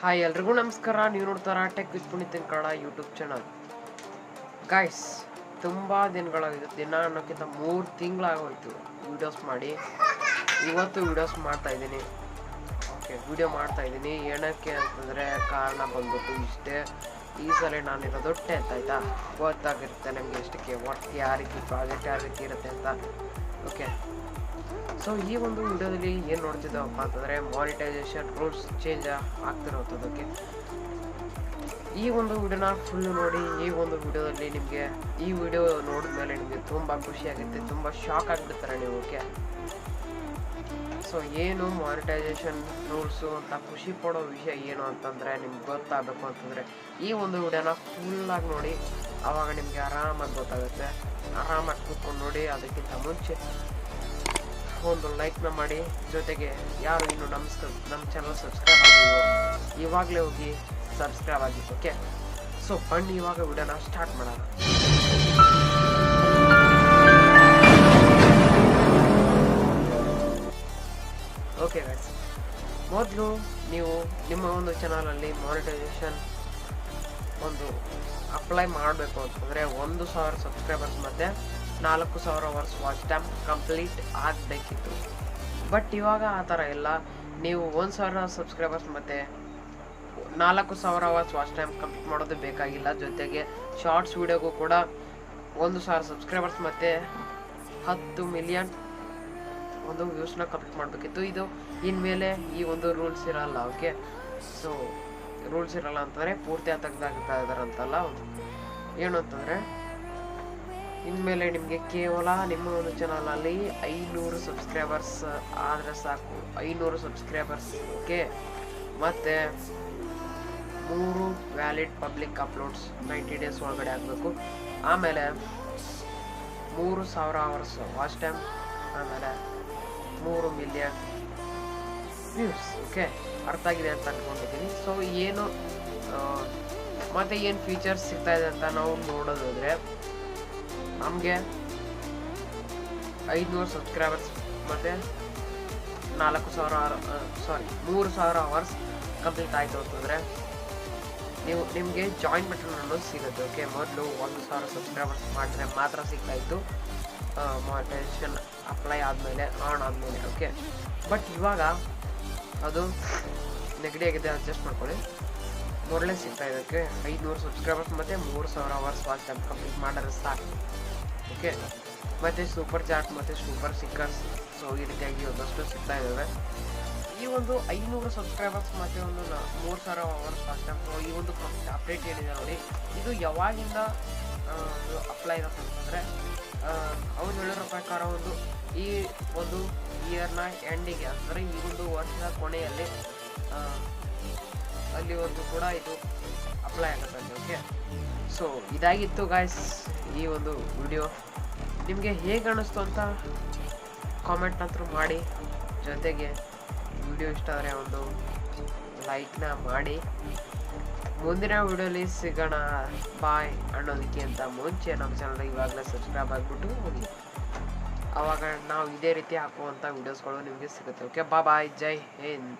Hi ಎಲ್ರಿಗೂ ನಮಸ್ಕಾರ. ನೀವು ನೋಡ್ತಾರ tech with Puneeth Kannada YouTube channel. Guys, ತುಂಬ ದಿನಗಳಾಗಿದೆ, ದಿನ ಅನ್ನೋಕ್ಕಿಂತ 3 ತಿಂಗಳಾಗೋಯ್ತು ವೀಡಿಯೋಸ್ ಮಾಡಿ. ಇವತ್ತು ವೀಡಿಯೋಸ್ ಮಾಡ್ತಾಯಿದ್ದೀನಿ. ವಿಡಿಯೋ ಮಾಡ್ತಾಯಿದ್ದೀನಿ ಏನಕ್ಕೆ ಅಂತಂದರೆ ಕಾರಣ ಬಂದ್ಬಿಟ್ಟು ಇಷ್ಟೇ. ಈ ಸಲ ನಾನಿರೋದು 10th ಆಯಿತಾ, ಗೊತ್ತಾಗಿರುತ್ತೆ ನಿಮಗೆ ಎಷ್ಟಕ್ಕೆ ಒಟ್ಟು ಯಾವ ರೀತಿ ಪ್ರಾಜೆಕ್ಟ್ ಯಾವ ರೀತಿ ಇರುತ್ತೆ ಅಂತ. ಓಕೆ, ಸೊ ಈ ಒಂದು ವಿಡಿಯೋದಲ್ಲಿ ಏನು ನೋಡ್ತಿದ್ದೇವಪ್ಪ ಅಂತಂದರೆ ಮಾನಿಟೈಸೇಷನ್ ರೂಲ್ಸ್ ಚೇಂಜ್ ಆಗ್ತಿರೋಂಥದ್ದಕ್ಕೆ. ಈ ಒಂದು ವಿಡಿಯೋನ ಫುಲ್ಲು ನೋಡಿ. ಈ ಒಂದು ವಿಡಿಯೋದಲ್ಲಿ ನಿಮಗೆ ಈ ವಿಡಿಯೋ ನೋಡಿದ್ಮೇಲೆ ನಿಮಗೆ ತುಂಬ ಖುಷಿಯಾಗುತ್ತೆ, ತುಂಬ ಶಾಕ್ ಆಗಿಬಿಡ್ತಾರೆ ನೀವು. ಓಕೆ, ಸೊ ಏನು ಮಾನಿಟೈಸೇಷನ್ ರೂಲ್ಸು ಅಂತ ಖುಷಿ ಪಡೋ ವಿಷಯ ಏನು ಅಂತಂದರೆ ನಿಮ್ಗೆ ಗೊತ್ತಾಗಬೇಕು ಅಂತಂದರೆ ಈ ಒಂದು ವಿಡಿಯೋನ ಫುಲ್ಲಾಗಿ ನೋಡಿ. ಆವಾಗ ನಿಮಗೆ ಆರಾಮಾಗಿ ಗೊತ್ತಾಗುತ್ತೆ. ಆರಾಮಾಗಿ ಕೂತ್ಕೊಂಡು ನೋಡಿ. ಅದಕ್ಕಿಂತ ಮುಂಚೆ ಒಂದು ಲೈಕ್ನ ಮಾಡಿ, ಜೊತೆಗೆ ಯಾರು ಇನ್ನು ನಮ್ಮ ಚಾನಲ್ ಸಬ್ಸ್ಕ್ರೈಬ್ ಆಗಿಲ್ವೋ ಇವಾಗಲೇ ಹೋಗಿ ಸಬ್ಸ್ಕ್ರೈಬ್ ಆಗಿ. ಓಕೆ, ಸೊ ಬನ್ನಿ ಇವಾಗ ವಿಡಿಯೋನ ಸ್ಟಾರ್ಟ್ ಮಾಡೋಣ. ಓಕೆ ಗೈಸ್, ಮೊದಲು ನೀವು ನಿಮ್ಮ ಒಂದು ಚಾನಲಲ್ಲಿ ಮಾನಿಟೈಸೇಷನ್ ಒಂದು ಅಪ್ಲೈ ಮಾಡಬೇಕು ಅಂತಂದರೆ 1000 ಸಬ್ಸ್ಕ್ರೈಬರ್ಸ್ ಮತ್ತು 4000 ಅವರ್ಸ್ ವಾಚ್ ಟೈಮ್ ಕಂಪ್ಲೀಟ್ ಆಗಬೇಕಿತ್ತು. ಬಟ್ ಇವಾಗ ಆ ಥರ ಇಲ್ಲ. ನೀವು 1000 ಸಬ್ಸ್ಕ್ರೈಬರ್ಸ್ ಮತ್ತು 4000 ಅವರ್ಸ್ ವಾಚ್ ಟೈಮ್ ಕಂಪ್ಲೀಟ್ ಮಾಡೋದು ಬೇಕಾಗಿಲ್ಲ. ಜೊತೆಗೆ ಶಾರ್ಟ್ಸ್ ವಿಡಿಯೋಗೂ ಕೂಡ 1000 ಸಬ್ಸ್ಕ್ರೈಬರ್ಸ್ ಮತ್ತು 10 ಮಿಲಿಯನ್ ಒಂದು ವ್ಯೂಸ್ನ ಕಂಪ್ಲೀಟ್ ಮಾಡಬೇಕಿತ್ತು. ಇದು ಇನ್ಮೇಲೆ ಈ ಒಂದು ರೂಲ್ಸ್ ಇರಲ್ಲ. ಓಕೆ, ಸೊ ರೂಲ್ಸ್ ಇರಲ್ಲ ಅಂತಂದರೆ ಪೂರ್ತಿ ತೆಗೆದಾಗ್ತಾ ಇದ್ದಾರಂತಲ್ಲ. ಏನು ಅಂತಂದರೆ ಇನ್ಮೇಲೆ ನಿಮಗೆ ಕೇವಲ ನಿಮ್ಮ ಒಂದು ಚಾನಲಲ್ಲಿ 500 ಸಬ್ಸ್ಕ್ರೈಬರ್ಸ್ ಆದರೆ ಸಾಕು. 500 ಸಬ್ಸ್ಕ್ರೈಬರ್ಸ್. ಓಕೆ, ಮತ್ತು 3 ವ್ಯಾಲಿಡ್ ಪಬ್ಲಿಕ್ ಅಪ್ಲೋಡ್ಸ್ 90 ಡೇಸ್ ಒಳಗಡೆ ಆಗಬೇಕು. ಆಮೇಲೆ 3000 ಅವರ್ಸ್ ವಾಚ್ ಟೈಮ್, ಆಮೇಲೆ 3 ಮಿಲಿಯನ್ ವ್ಯೂಸ್. ಓಕೆ, ಅರ್ಥ ಆಗಿದೆ ಅಂತ ಅಂದ್ಕೊಂಡಿದ್ದೀನಿ. ಸೊ ಏನು ಮತ್ತು ಏನು ಫೀಚರ್ಸ್ ಸಿಗ್ತಾಯಿದೆ ಅಂತ ನಾವು ನೋಡೋದಾದರೆ ನಮಗೆ 500 ಸಬ್ಸ್ಕ್ರೈಬರ್ಸ್ ಮತ್ತು 3000 ಅವರ್ಸ್ ಕಂಪ್ಲೀಟ್ ಆಯಿತು ಅಂತಂದರೆ ನಿಮಗೆ ಜಾಯಿನ್ ಬಟನ್ ಅನ್ನೋದು ಸಿಗುತ್ತೆ. ಓಕೆ, ಮೊದಲು 1000 ಸಬ್ಸ್ಕ್ರೈಬರ್ಸ್ ಮಾಡಿದ್ರೆ ಮಾತ್ರ ಸಿಗ್ತಾಯಿತ್ತು ಮಾನಿಟೈಸೇಷನ್ ಅಪ್ಲೈ ಆದಮೇಲೆ, ಆನ್ ಆದಮೇಲೆ. ಓಕೆ, ಬಟ್ ಇವಾಗ ಅದು ನೆಗಡಿ ಆಗಿದೆ, ಅಡ್ಜಸ್ಟ್ ಮಾಡ್ಕೊಳ್ಳಿ. ಮೊದಲೇ ಸಿಗ್ತಾಯಿದೆ. ಓಕೆ, 500 ಸಬ್ಸ್ಕ್ರೈಬರ್ಸ್ ಮತ್ತು 3000 ಅವರ್ಸ್ ವಾಚ್ ಟೈಮ್ ಕಂಪ್ಲೀಟ್ ಮಾಡಿದ್ರೆ ಸಾಕು. ಓಕೆ, ಮತ್ತು ಸೂಪರ್ ಚಾಟ್ ಮತ್ತು ಸೂಪರ್ ಸಿಕ್ಕರ್ಸ್, ಸೊ ಈ ರೀತಿಯಾಗಿ ಒಂದಷ್ಟು ಸಿಗ್ತಾ ಇದ್ದಾವೆ. ಈ ಒಂದು 500 ಸಬ್ಸ್ಕ್ರೈಬರ್ಸ್ ಮತ್ತು ಒಂದು 3000 ಅವರ್ಸ್ ವಾಚ್ ಟೈಮ್, ಸೊ ಈ ಒಂದು ಅಪ್ಡೇಟ್ ಏನಿದೆ ನೋಡಿ, ಇದು ಯಾವಾಗಿಂದ ಅಪ್ಲೈ ಆಗುತ್ತೆ ಅಂತಂದರೆ ಅವ್ರು ಹೇಳಿರೋ ಪ್ರಕಾರ ಈ ಒಂದು ಇಯರ್ನ ಎಂಡಿಗೆ ಅಂದರೆ ಈ ಒಂದು ವರ್ಷದ ಕೊನೆಯಲ್ಲಿ ಅಲ್ಲಿ ಒಂದು ಕೂಡ ಇದು ಅಪ್ಲೈ ಆಗುತ್ತೆ. ಓಕೆ, ಸೊ ಇದಾಗಿತ್ತು ಗಾಯ್ಸ್ ಈ ಒಂದು ವಿಡಿಯೋ. ನಿಮಗೆ ಹೇಗೆ ಅನ್ನಿಸ್ತು ಅಂತ ಕಾಮೆಂಟ್ ಅಂತೂ ಮಾಡಿ. ಜೊತೆಗೆ ವಿಡಿಯೋ ಇಷ್ಟ ಆದರೆ ಒಂದು ಲೈಕ್ನ ಮಾಡಿ. ಮುಂದಿನ ವಿಡಿಯೋಲಿ ಸಿಗೋಣ ಬಾಯ್ ಅನ್ನೋದಕ್ಕೆ ಅಂತ ಮುಂಚೆ ನಮ್ಮ ಚಾನಲ್ ಇವಾಗಲೇ ಸಬ್ಸ್ಕ್ರೈಬ್ ಆಗಿಬಿಟ್ಟು ಹೋಗಿ. ಆವಾಗ ನಾವು ಇದೇ ರೀತಿ ಹಾಕುವಂಥ ವೀಡಿಯೋಸ್ಗಳು ನಿಮಗೆ ಸಿಗುತ್ತೆ. ಓಕೆ, ಬಾಯ್, ಜೈ ಹಿಂದ್.